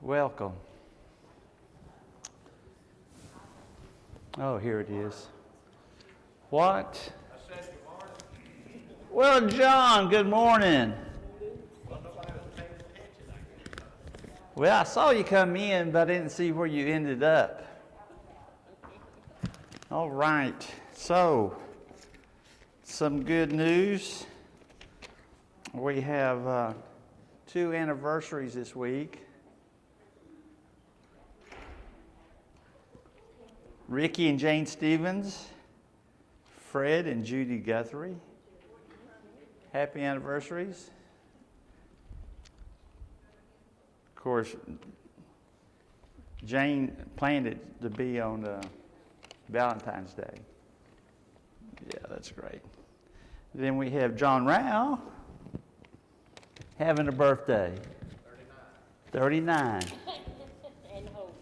Welcome. Oh, here it is. What? Well, John, good morning. Well, I saw you come in, but I didn't see where you ended up. All right. So, some good news. We have 2 anniversaries this week. Ricky and Jane Stevens, Fred and Judy Guthrie. Happy anniversaries. Of course, Jane planned it to be on Valentine's Day. Yeah, that's great. Then we have John Rao having a birthday. 39. 39. And holding.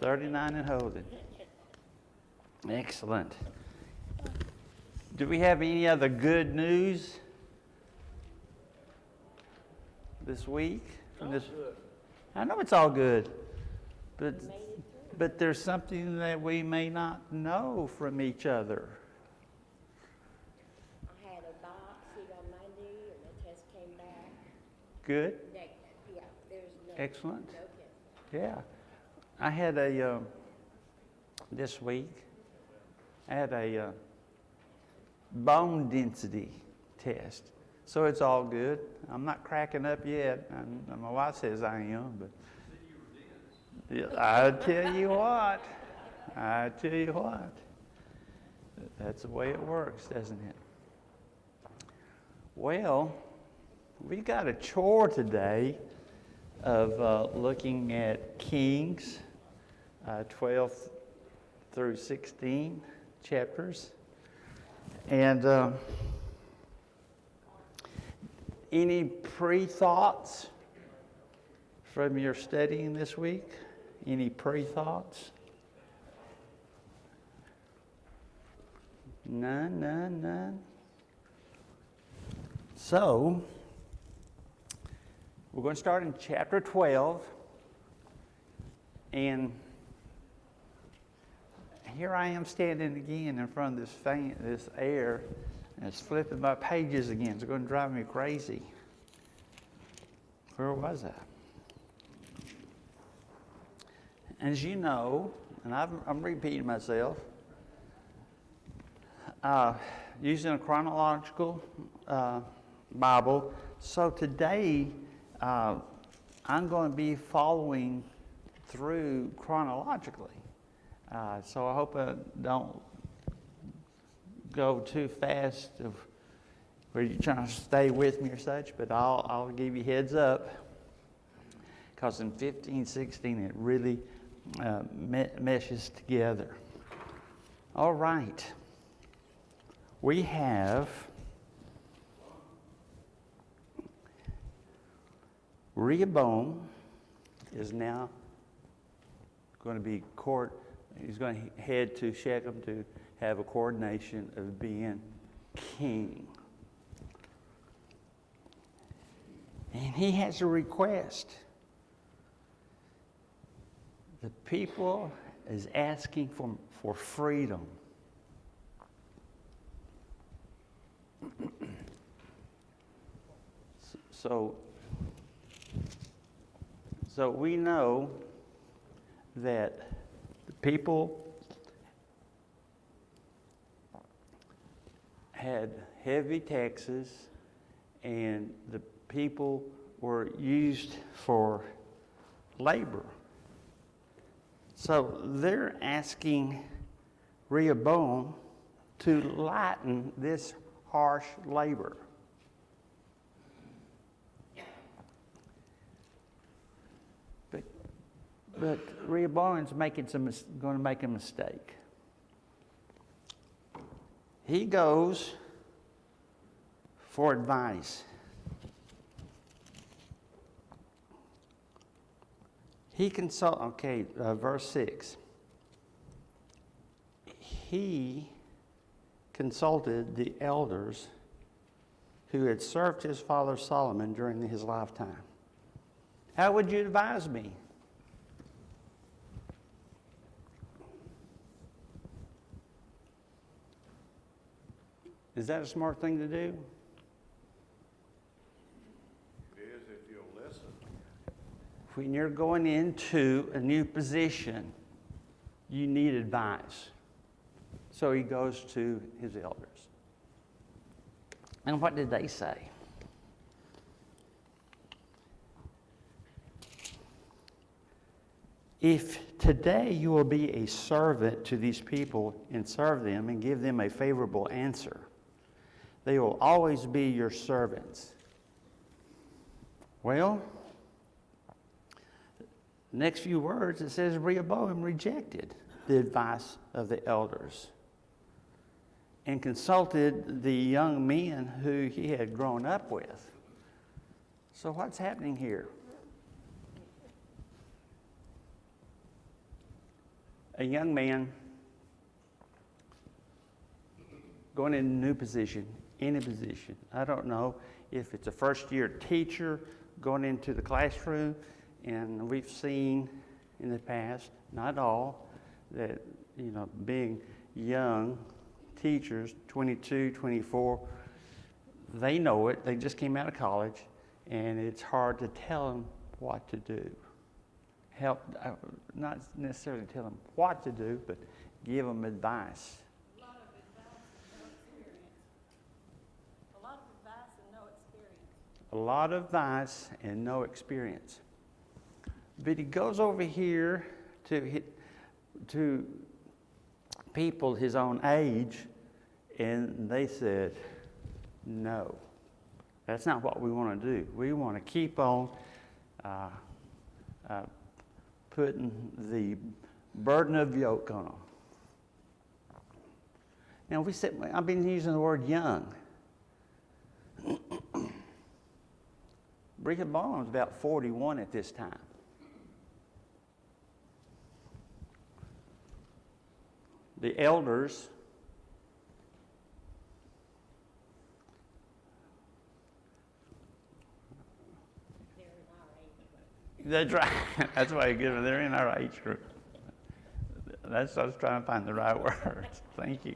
39 and holding. Excellent. Do we have any other good news this week? I know it's all good, but there's something that we may not know from each other. I had a biopsy on Monday, and the test came back. Good. Yeah, there's no. Excellent. No test. Yeah. I had this week, I had a bone density test. So it's all good. I'm not cracking up yet. And my wife says I am, but I tell you what. That's the way it works, doesn't it? Well, we got a chore today of looking at Kings 12 through 16 chapters. And any pre-thoughts from your studying this week? Any pre-thoughts? None. So, we're going to start in chapter 12. And here I am standing again in front of this fan, this air, and it's flipping my pages again. It's going to drive me crazy. Where was I? As you know, and I'm repeating myself, using a chronological Bible. So today, I'm going to be following through chronologically. So I hope I don't go too fast where you're trying to stay with me or such, but I'll give you heads up, because in 15, 16 it really meshes together. All right. We have Rehoboam is now going to be he's going to head to Shechem to have a coordination of being king. And he has a request. The people is asking for freedom. So we know that the people had heavy taxes, and the people were used for labor. So they're asking Rehoboam to lighten this harsh labor. But Rehoboam's going to make a mistake. He goes for advice. Verse 6. He consulted the elders who had served his father Solomon during his lifetime. How would you advise me? Is that a smart thing to do? It is if you'll listen. When you're going into a new position, you need advice. So he goes to his elders. And what did they say? If today you will be a servant to these people and serve them and give them a favorable answer, they will always be your servants. Well, next few words, it says Rehoboam rejected the advice of the elders and consulted the young men who he had grown up with. So what's happening here? A young man going in a new position, any position. I don't know if it's a first-year teacher going into the classroom, and we've seen in the past, not all, that, being young teachers, 22, 24, they know it. They just came out of college, and it's hard to tell them what to do. Not necessarily tell them what to do, but give them advice. A lot of advice and no experience. A lot of advice and no experience. A lot of advice and no experience. But he goes over here to people his own age, and they said, no, that's not what we want to do. We want to keep on putting the burden of yoke on them. Now, I've been using the word young. Rehoboam was about 41 at this time. The elders That's right. That's why you give them. They're in our age group. I was trying to find the right words. Thank you.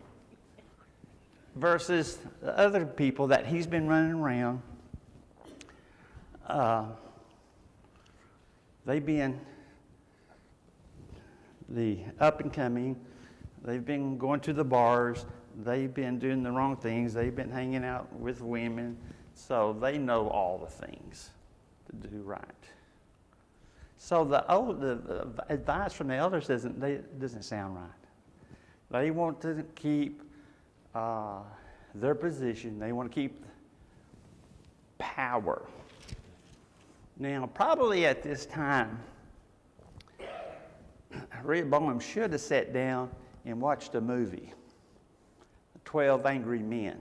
Versus the other people that he's been running around. They've been the up and coming. They've been going to the bars. They've been doing the wrong things. They've been hanging out with women. So they know all the things to do right. So the advice from the elders doesn't sound right. They want to keep their position. They want to keep power. Now, probably at this time, Rehoboam should have sat down and watched a movie, 12 Angry Men.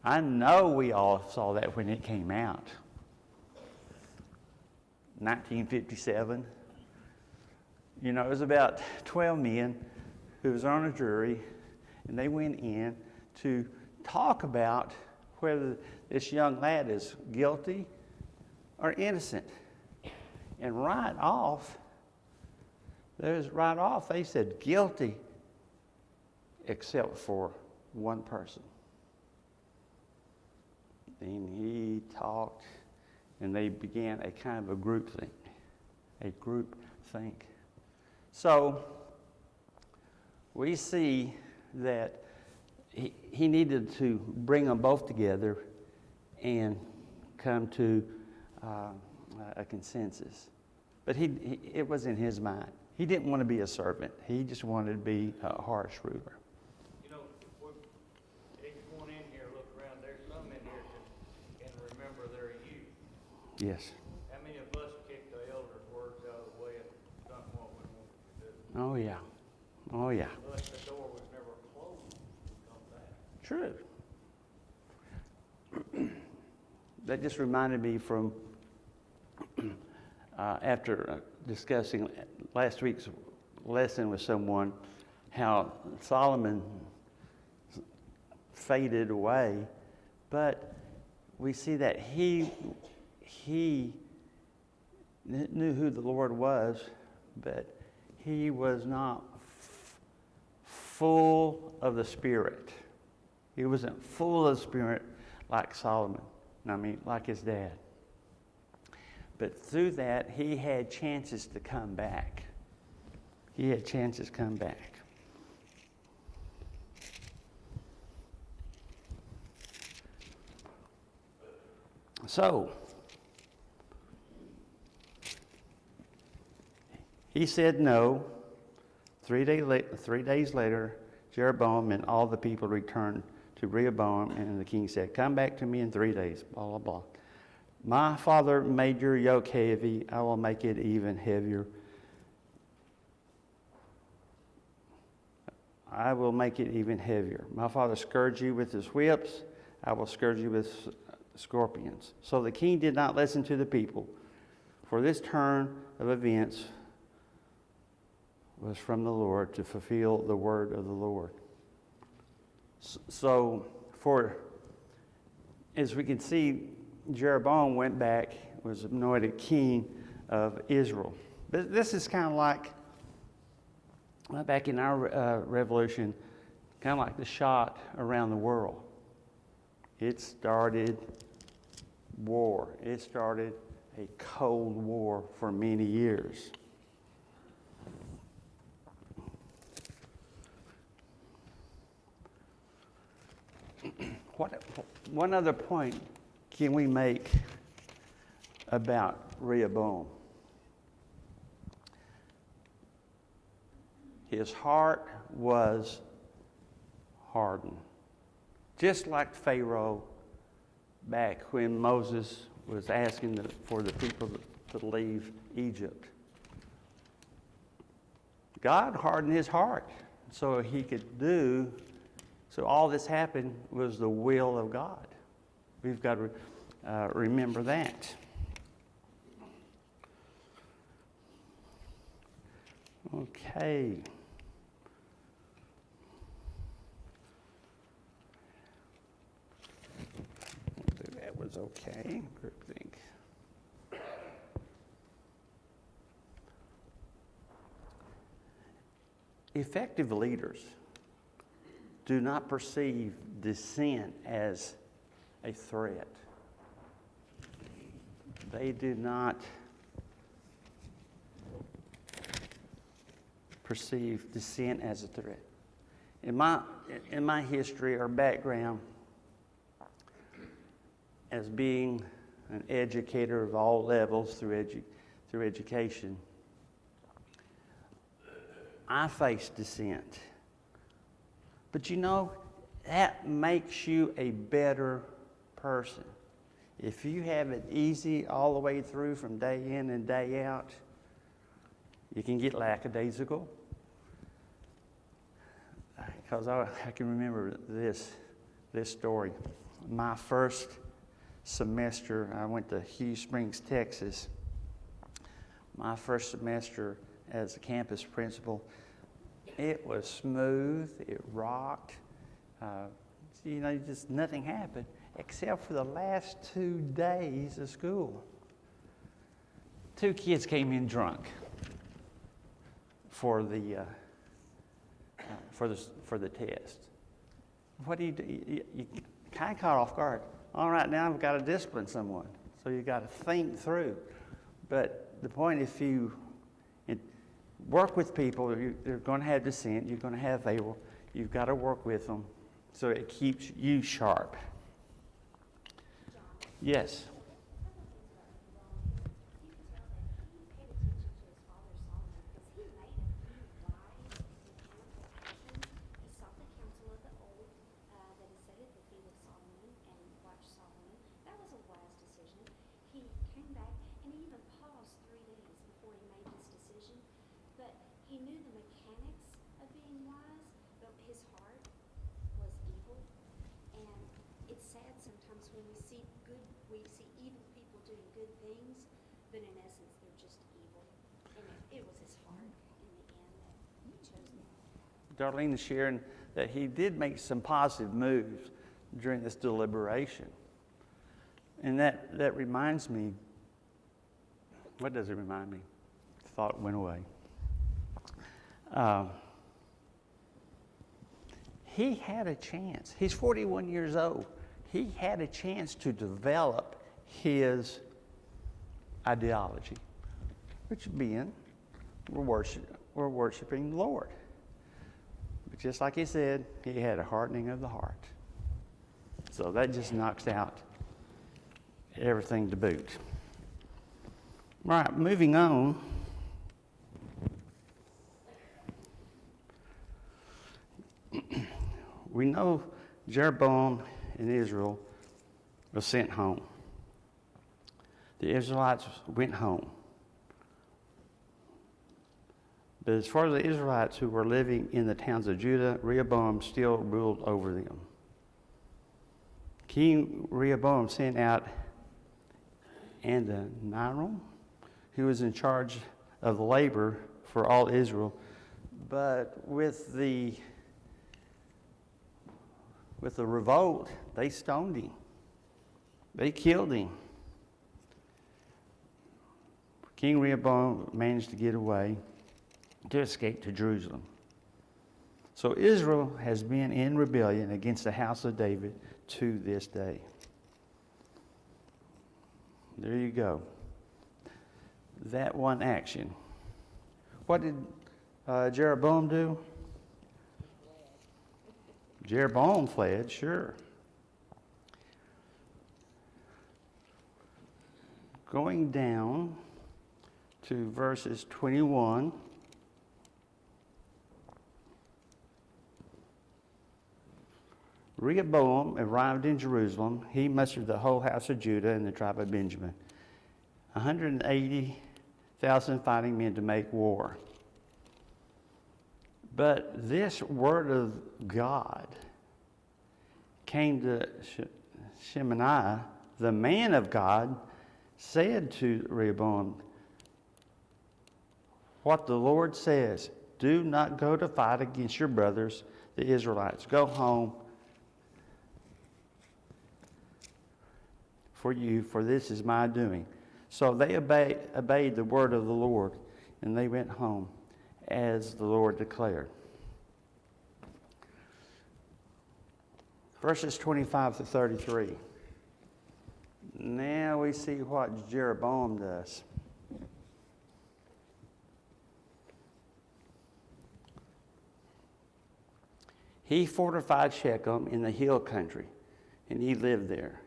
I know we all saw that when it came out. 1957. It was about 12 men who was on a jury, and they went in to talk about whether this young lad is guilty or innocent. And right off, they said guilty, except for one person. Then he talked, and they began a kind of a group think. So we see that he needed to bring them both together and come to a consensus. But it was in his mind. He didn't want to be a servant. He just wanted to be a harsh ruler. Everyone in here, look around, there's some in here can remember their youth. Yes. How many of us kicked the elders' words out of the way and done what we wanted to do? Oh, yeah. Oh, yeah. But the door was never closed to come back. True. That just reminded me from after discussing last week's lesson with someone, how Solomon faded away, but we see that he knew who the Lord was, but he was not full of the Spirit. He wasn't full of the Spirit like Solomon. Like his dad. But through that, he had chances to come back. He had chances to come back. So, he said no. 3 days later, Jeroboam and all the people returned to Rehoboam, and the king said, "Come back to me in 3 days, blah, blah, blah. My father made your yoke heavy. I will make it even heavier. I will make it even heavier. My father scourged you with his whips. I will scourge you with scorpions." So the king did not listen to the people, for this turn of events was from the Lord to fulfill the word of the Lord. So, as we can see, Jeroboam went back, was anointed king of Israel. But this is kind of like, back in our revolution, kind of like the shot around the world. It started war. It started a Cold War for many years. One other point can we make about Rehoboam? His heart was hardened. Just like Pharaoh back when Moses was asking for the people to leave Egypt. God hardened his heart so all this happened was the will of God. We've got to remember that. Okay. That was okay, I think. Effective leaders do not perceive dissent as a threat. They do not perceive dissent as a threat. In my history or background as being an educator of all levels through education, I faced dissent. But that makes you a better person. If you have it easy all the way through from day in and day out, you can get lackadaisical. Because I can remember this story. My first semester, I went to Hughes Springs, Texas. My first semester as a campus principal, it was smooth, it rocked. Just nothing happened except for the last 2 days of school. 2 kids came in drunk for the test. What do you do? You kind of caught off guard. All right, now I've got to discipline someone. So you got to think through. But the point, if you work with people, you're going to have dissent, you're going to have favor. You've got to work with them so it keeps you sharp. Yes. Darlene is sharing that he did make some positive moves during this deliberation. And that reminds me, what does it remind me? The thought went away. he had a chance. He's 41 years old. He had a chance to develop his ideology, which being, we're worshiping the Lord. But just like he said, he had a hardening of the heart. So that just knocks out everything to boot. All right, moving on. We know Jeroboam and Israel was sent home. The Israelites went home. But as far as the Israelites who were living in the towns of Judah, Rehoboam still ruled over them. King Rehoboam sent out Adoniram, who was in charge of the labor for all Israel. But with the revolt, they stoned him. They killed him. King Rehoboam managed to get away, to escape to Jerusalem. So Israel has been in rebellion against the house of David to this day. There you go. That one action. What did Jeroboam do? Jeroboam fled, sure. Going down to verses 21. Rehoboam arrived in Jerusalem. He mustered the whole house of Judah and the tribe of Benjamin, 180,000 fighting men to make war. But this word of God came to Shemaiah, the man of God, said to Rehoboam, what the Lord says, do not go to fight against your brothers, the Israelites. Go home for you, for this is my doing. So they obeyed the word of the Lord, and they went home as the Lord declared. Verses 25 to 33. Now we see what Jeroboam does. He fortified Shechem in the hill country, and he lived there.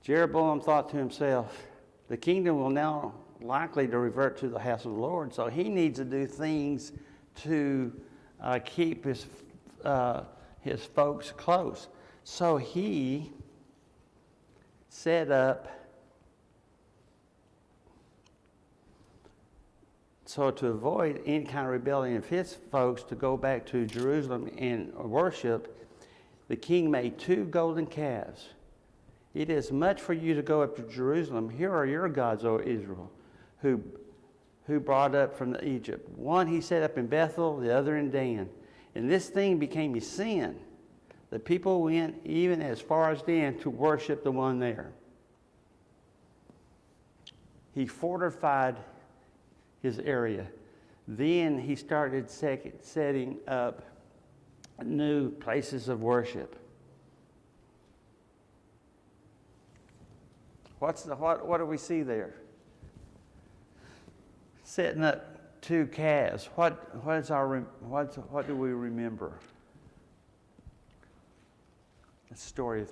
Jeroboam thought to himself, the kingdom will now likely to revert to the house of the Lord, so he needs to do things to keep his folks close. So he set up, so to avoid any kind of rebellion of his folks to go back to Jerusalem and worship, the king made 2 golden calves. It is much for you to go up to Jerusalem. Here are your gods, O Israel, who brought up from Egypt. One he set up in Bethel, the other in Dan. And this thing became a sin. The people went even as far as Dan to worship the one there. He fortified his area. Then he started setting up new places of worship. What do we see there? Setting up 2 calves. What do we remember? The story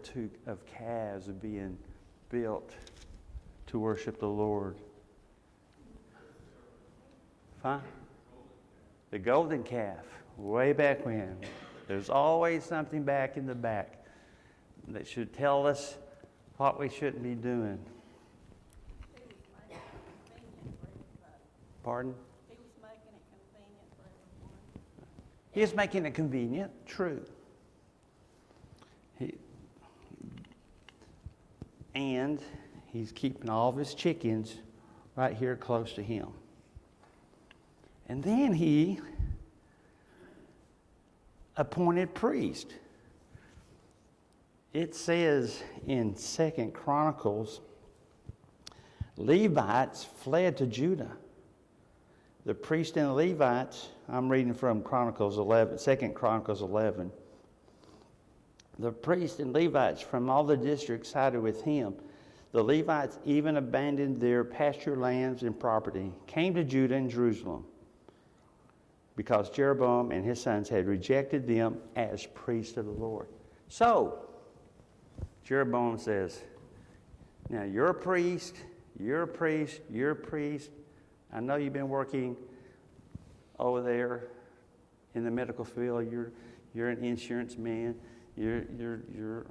of calves being built to worship the Lord. Fine. The golden calf, way back when. There's always something back in the back that should tell us what we shouldn't be doing. Pardon? He was making it convenient for everyone. He is making it convenient, true. And he's keeping all of his chickens right here close to him. And then he appointed priest. It says in 2 Chronicles, Levites fled to Judah. The priests and the Levites, I'm reading from Chronicles 11, 2 Chronicles 11. The priests and Levites from all the districts sided with him. The Levites even abandoned their pasture lands and property, came to Judah and Jerusalem, because Jeroboam and his sons had rejected them as priests of the Lord. So, Jeroboam says, now you're a priest, you're a priest, you're a priest. I know you've been working over there in the medical field. You're an insurance man. You're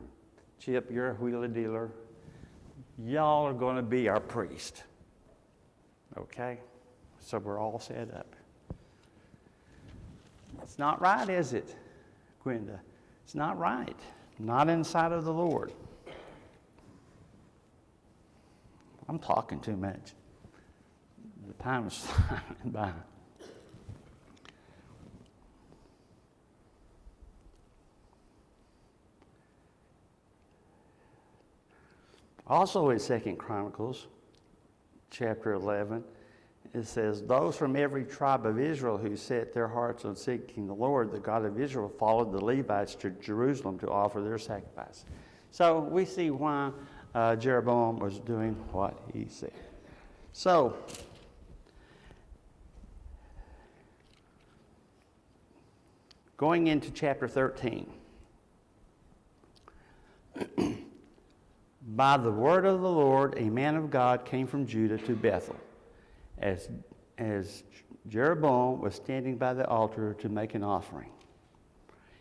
Chip, you're a wheeler dealer. Y'all are going to be our priest. Okay? So we're all set up. It's not right, is it, Gwenda? It's not right. Not in the sight of the Lord. I'm talking too much. The time is flying by. Also in 2 Chronicles, chapter 11, it says, those from every tribe of Israel who set their hearts on seeking the Lord, the God of Israel, followed the Levites to Jerusalem to offer their sacrifice. So we see why Jeroboam was doing what he said. So, going into chapter 13. By the word of the Lord, a man of God came from Judah to Bethel, as Jeroboam was standing by the altar to make an offering.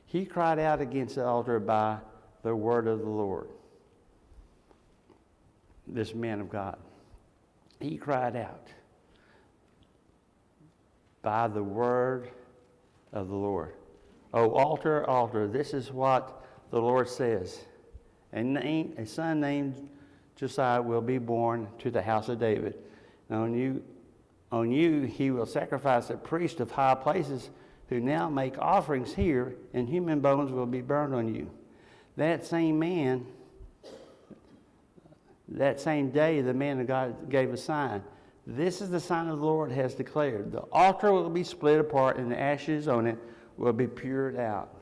He cried out against the altar by the word of the Lord. This man of God. He cried out by the word of the Lord. O altar, altar, this is what the Lord says. A son named Josiah will be born to the house of David. And on you he will sacrifice a priest of high places who now make offerings here, and human bones will be burned on you. That same day, the man of God gave a sign. This is the sign of the Lord has declared. The altar will be split apart, and the ashes on it will be poured out.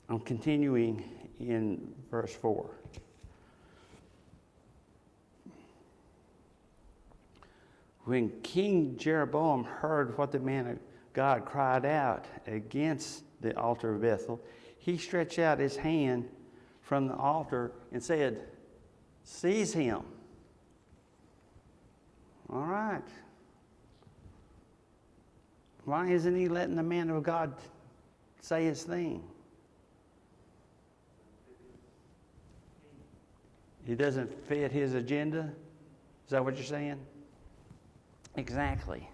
I'm continuing in verse 4. When King Jeroboam heard what the man of God cried out against the altar of Bethel, he stretched out his hand from the altar and said, seize him. All right. Why isn't he letting the man of God say his thing? He doesn't fit his agenda? Is that what you're saying? Exactly.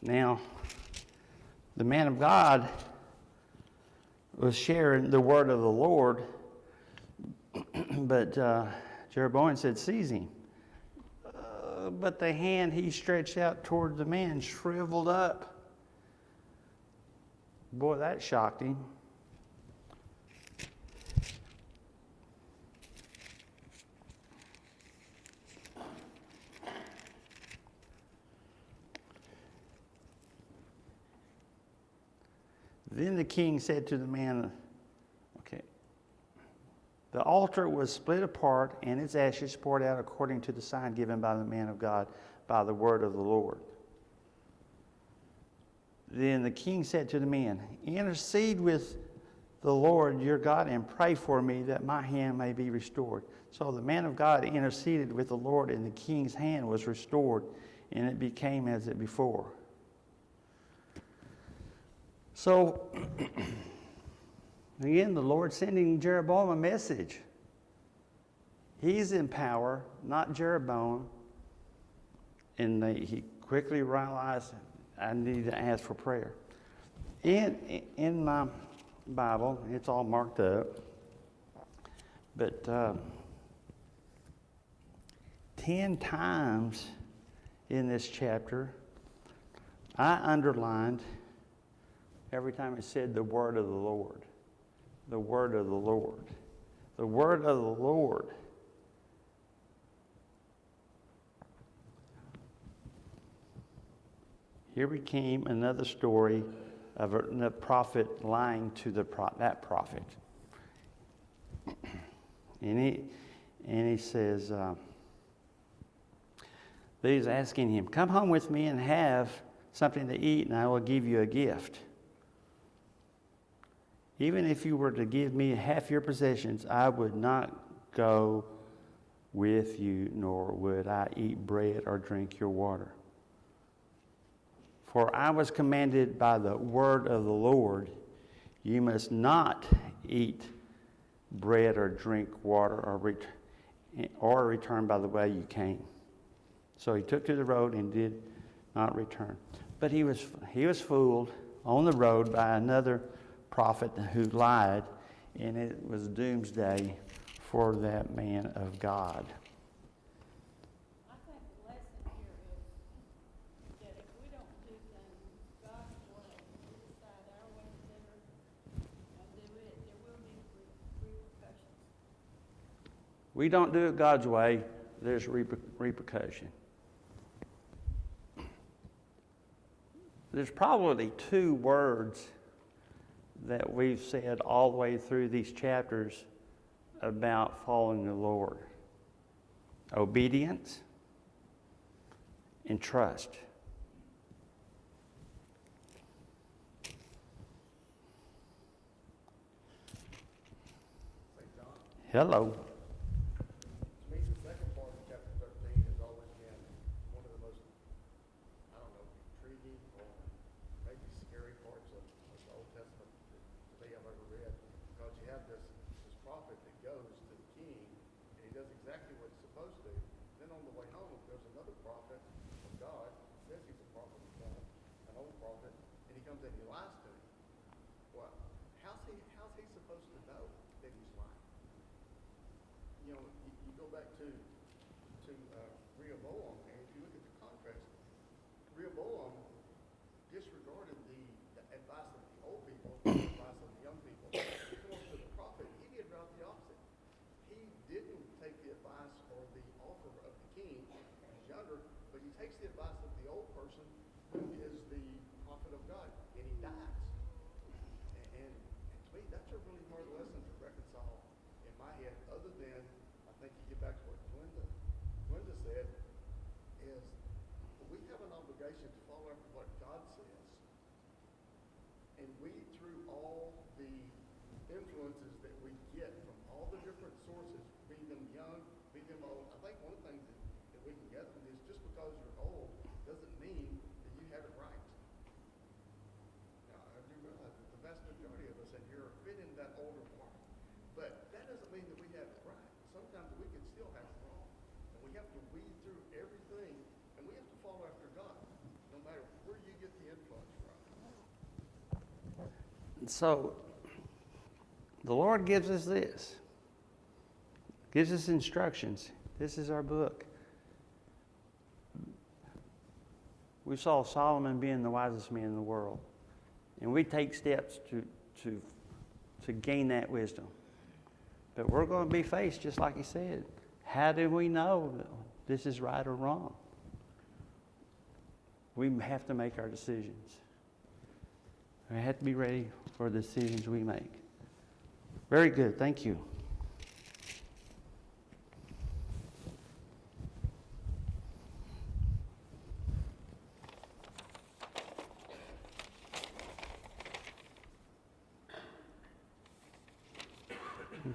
Now, the man of God was sharing the word of the Lord, but Jeroboam said, seize him. But the hand he stretched out toward the man shriveled up. Boy, that shocked him. Then the king said to the man, the altar was split apart and its ashes poured out according to the sign given by the man of God by the word of the Lord. Then the king said to the man, intercede with the Lord your God and pray for me that my hand may be restored. So the man of God interceded with the Lord, and the king's hand was restored, and it became as it before. So, again, the Lord sending Jeroboam a message. He's in power, not Jeroboam. And he quickly realized, I need to ask for prayer. In my Bible, it's all marked up. But 10 times in this chapter, I underlined every time it said the word of the Lord. The word of the Lord. The word of the Lord Here became another story of a prophet lying to that prophet. And he says, he's asking him, come home with me and have something to eat, and I will give you a gift. Even if you were to give me half your possessions, I would not go with you, nor would I eat bread or drink your water. For I was commanded by the word of the Lord, you must not eat bread or drink water or return by the way you came. So he took to the road and did not return. But he was fooled on the road by another prophet who lied, and it was doomsday for that man of God. I think the lesson here is that if we don't do things God's way, we decide our way better and do it, there will be repercussions. We don't do it God's way, there's repercussion. There's probably two words that we've said all the way through these chapters about following the Lord. Obedience and trust. Hello. To me, the second part of chapter 13 has always been one of the most, intriguing or maybe scary parts of the Old Testament to me I've ever read. Because you have this prophet that goes to the king, and he does exactly what he's supposed to. Then on the way home, there's another prophet of God, says he's a prophet of God, an old prophet, and he comes in and he lies to him. Well, how's he supposed to know that he's lying? You go back to Rehoboam, and if you look at the contrast, Rehoboam disregarded the advice of the old people, the advice of the young people. He comes to the prophet, he did right the opposite. He didn't take the advice or the offer of the king, he's younger, but he takes the advice of the old person who is the prophet of God, and he dies. And to me, that's a really hard lesson to reconcile in my head, other than, I think you get back to what Glenda said, is we have an obligation to follow after what God says. And we, through all the influences that we get from all the different sources, be them young, be them old, I think one of the things that we can get from this, just because you're old doesn't mean that you have it right. Now, I do realize that the vast majority of us in here fit in that older part. But that doesn't mean that we have it right. Sometimes we can still have it wrong. And we have to weed through everything, and we have to follow after God, no matter where you get the influence from. So, the Lord gives us this. Gives us instructions. This is our book. We saw Solomon being the wisest man in the world. And we take steps to gain that wisdom. But we're going to be faced, just like he said. How do we know that this is right or wrong? We have to make our decisions. We have to be ready for the decisions we make. Very good. Thank you.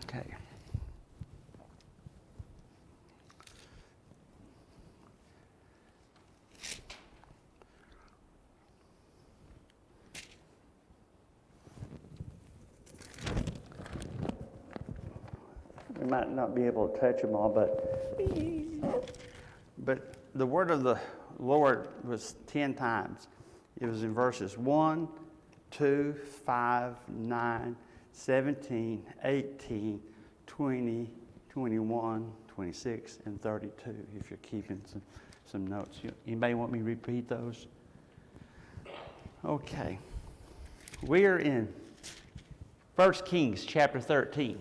Okay. We might not be able to touch them all, but the word of the Lord was 10 times. It was in verses 1, 2, 5, 9, 17, 18, 20, 21, 26, and 32, if you're keeping some notes. Anybody want me to repeat those? Okay. We are in 1 Kings chapter 13.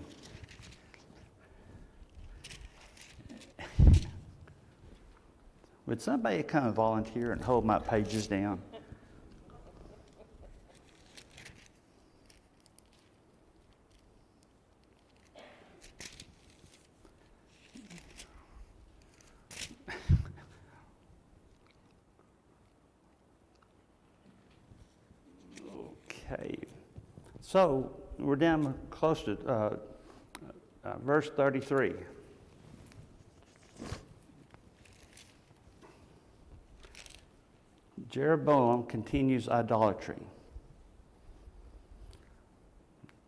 Would somebody come and volunteer and hold my pages down? So we're down close to verse 33. Jeroboam continues idolatry.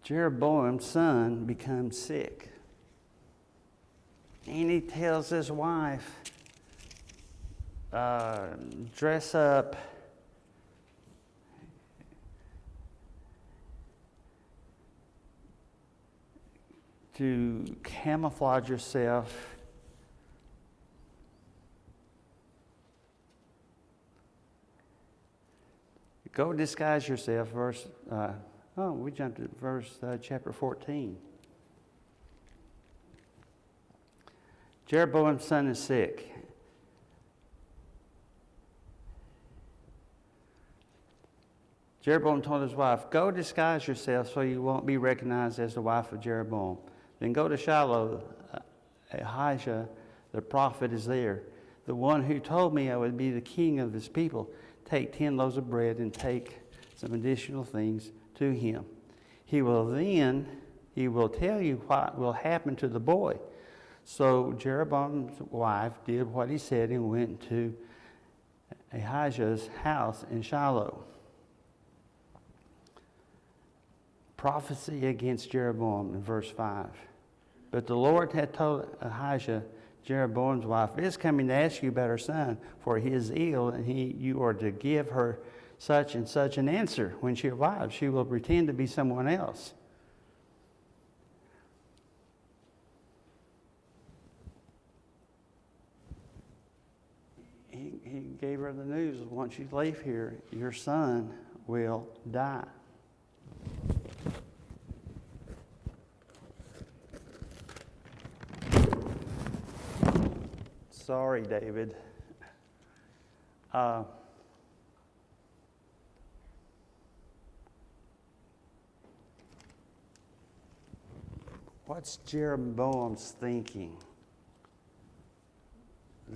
Jeroboam's son becomes sick. And he tells his wife, dress up to camouflage yourself. Go disguise yourself, we jumped to verse chapter 14. Jeroboam's son is sick. Jeroboam told his wife, go disguise yourself so you won't be recognized as the wife of Jeroboam. Then go to Shiloh. Ahijah, the prophet, is there. The one who told me I would be the king of his people. Take 10 loaves of bread and take some additional things to him. He will tell you what will happen to the boy. So Jeroboam's wife did what he said and went to Ahijah's house in Shiloh. Prophecy against Jeroboam in verse 5. But the Lord had told Ahijah, Jeroboam's wife, is coming to ask you about her son, for he is ill, and you are to give her such and such an answer. When she arrives, she will pretend to be someone else. He gave her the news, once you leave here, your son will die. Sorry, David. What's Jeroboam's thinking?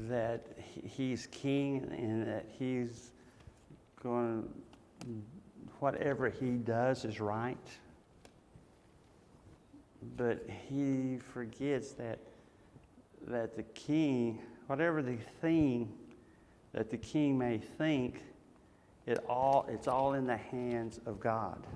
That he's king and that he's going to, whatever he does is right. But he forgets that the king, whatever the thing that the king may think, it's all in the hands of God.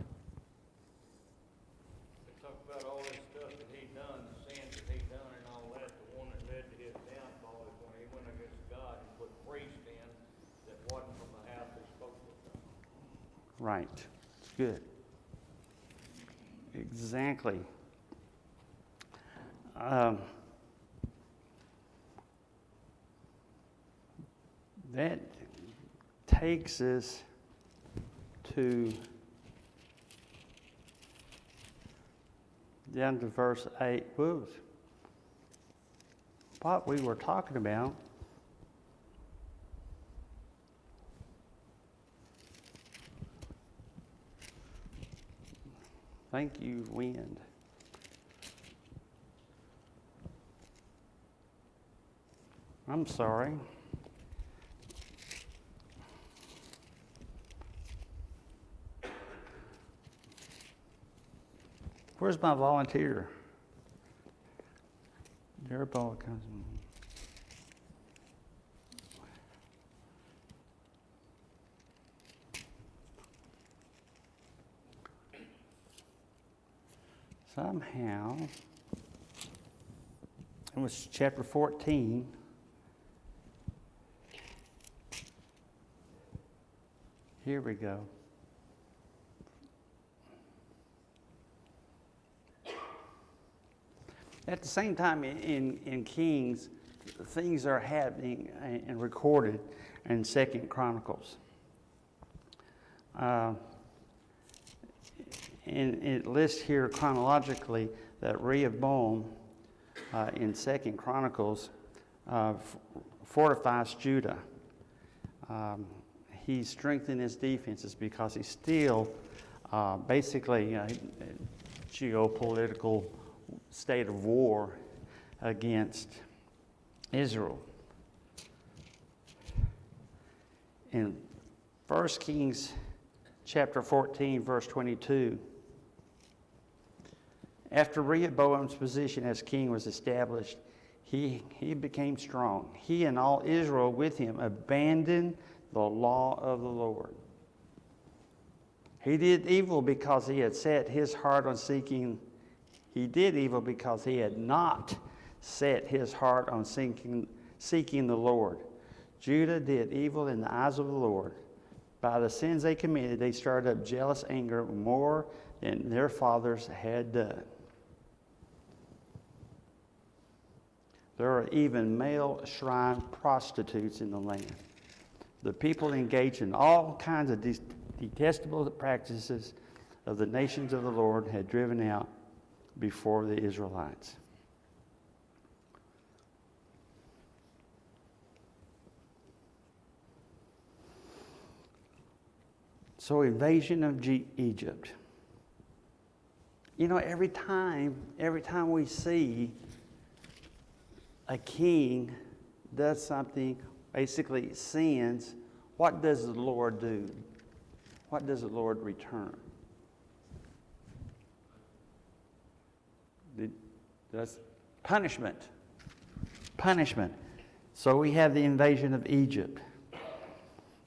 They talk about all this stuff that he done, the sins that he done and all that. The one that led to his downfall is when he went against God and put priests in that wasn't from the house they spoke to them. Right. It's good. Exactly. That takes us to down to verse 8. Whoops. What we were talking about. Thank you, wind. I'm sorry. Where's my volunteer? Jeroboam comes. Somehow, it was chapter 14. Here we go. At the same time, in Kings, things are happening and recorded in 2 Chronicles. And it lists here chronologically that Rehoboam in 2 Chronicles fortifies Judah. He strengthened his defenses because he's still basically geopolitical state of war against Israel. In 1 Kings chapter 14, verse 22, After Rehoboam's position as king was established, he became strong. He and all Israel with him abandoned the law of the Lord. He did evil because he had set his heart on seeking. He did evil because he had not set his heart on seeking the Lord. Judah did evil in the eyes of the Lord. By the sins they committed, they stirred up jealous anger more than their fathers had done. There are even male shrine prostitutes in the land. The people engaged in all kinds of detestable practices of the nations of the Lord had driven out before the Israelites. So, invasion of Egypt. You know, every time we see a king does something, basically sins, what does the Lord do? What does the Lord return? That's punishment. Punishment. So we have the invasion of Egypt.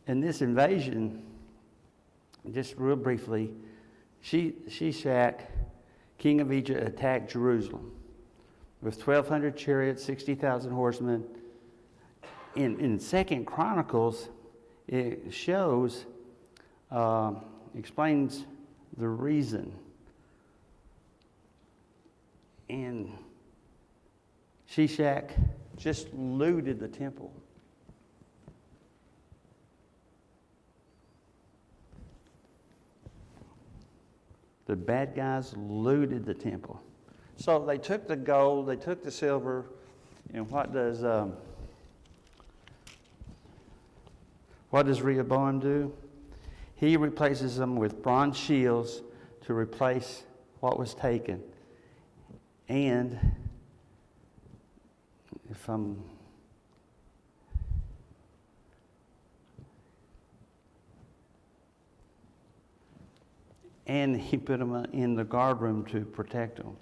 And this invasion, just real briefly, Shishak, king of Egypt, attacked Jerusalem with 1,200 chariots, 60,000 horsemen. In 2 Chronicles, it shows, explains the reason. And Shishak just looted the temple. The bad guys looted the temple. So they took the gold, they took the silver, and what does Rehoboam do? He replaces them with bronze shields to replace what was taken. And and he put them in the guard room to protect them.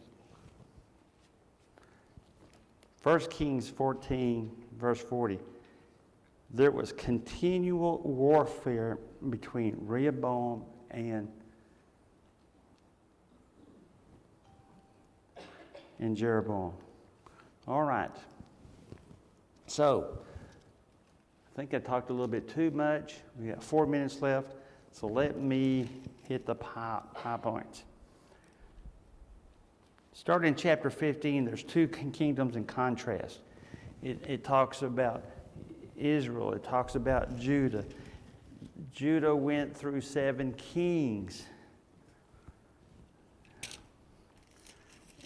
1 Kings 14, verse 40. There was continual warfare between Rehoboam and Jeroboam. All right. So, I think I talked a little bit too much. We got 4 minutes left, so let me hit the high points. Starting in chapter 15, there's two kingdoms in contrast. It talks about Israel. It talks about Judah. Judah went through 7 kings.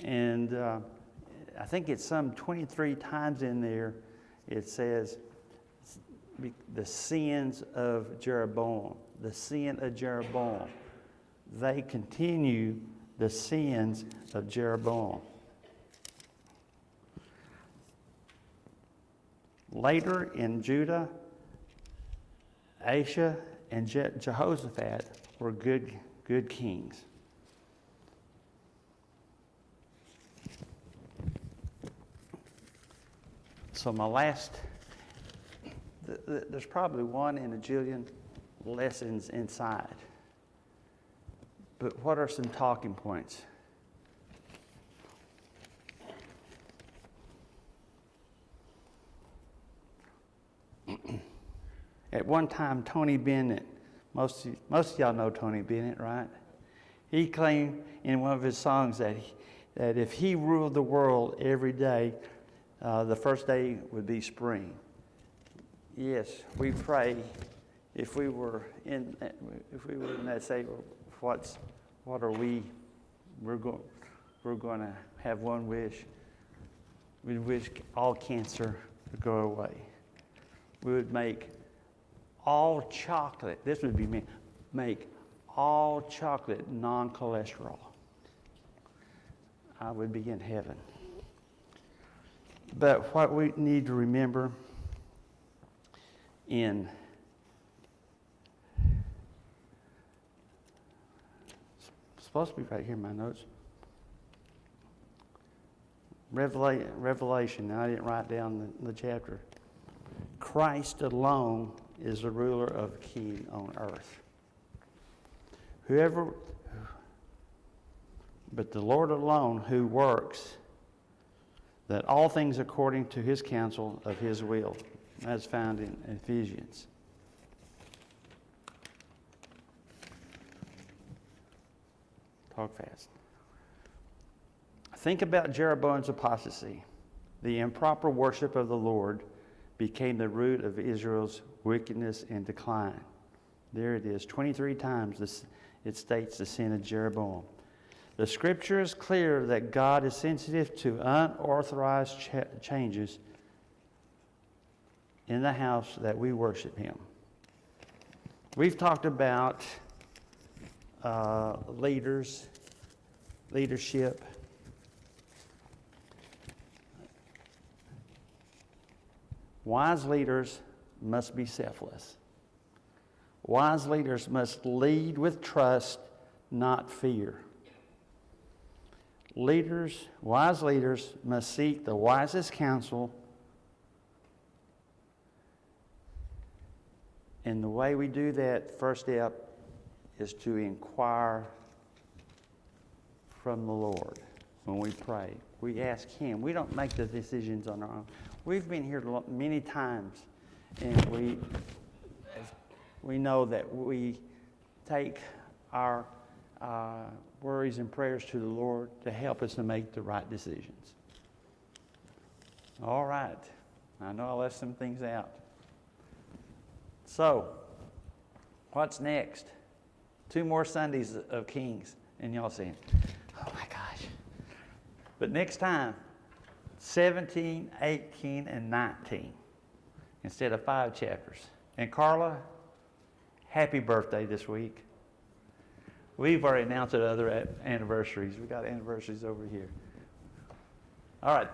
And I think it's some 23 times in there it says the sins of Jeroboam. The sin of Jeroboam. They continue the sins of Jeroboam. Later in Judah, Asa and Jehoshaphat were good kings. So my last, there's probably 1 in a jillion lessons inside. But what are some talking points? At one time, Tony Bennett, most of y'all know Tony Bennett, right? He claimed in one of his songs that if he ruled the world every day, the first day would be spring. Yes, we pray. If we were in that state, what are we? We're going to have one wish. We wish all cancer to go away. We would make all chocolate. This would be me. Make all chocolate non-cholesterol. I would be in heaven. But what we need to remember it's supposed to be right here in my notes. Revelation. I didn't write down the chapter. Christ alone is the ruler of king on earth. But the Lord alone who works that all things according to his counsel of his will, as found in Ephesians. Talk fast. Think about Jeroboam's apostasy. The improper worship of the Lord became the root of Israel's wickedness and decline. There it is. 23 times it states the sin of Jeroboam. The scripture is clear that God is sensitive to unauthorized changes in the house that we worship him. We've talked about leadership. Wise leaders must be selfless. Wise leaders must lead with trust, not fear. Wise leaders must seek the wisest counsel. And the way we do that, first step, is to inquire from the Lord when we pray. We ask him. We don't make the decisions on our own. We've been here many times, and we know that we take our worries and prayers to the Lord to help us to make the right decisions. All right. I know I left some things out. So, what's next? 2 more Sundays of Kings. And y'all saying, oh my gosh. But next time, 17, 18, and 19 instead of 5 chapters. And Carla, happy birthday this week. We've already announced other anniversaries. We got anniversaries over here. All right.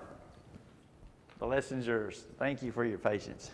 The lesson's yours. Thank you for your patience.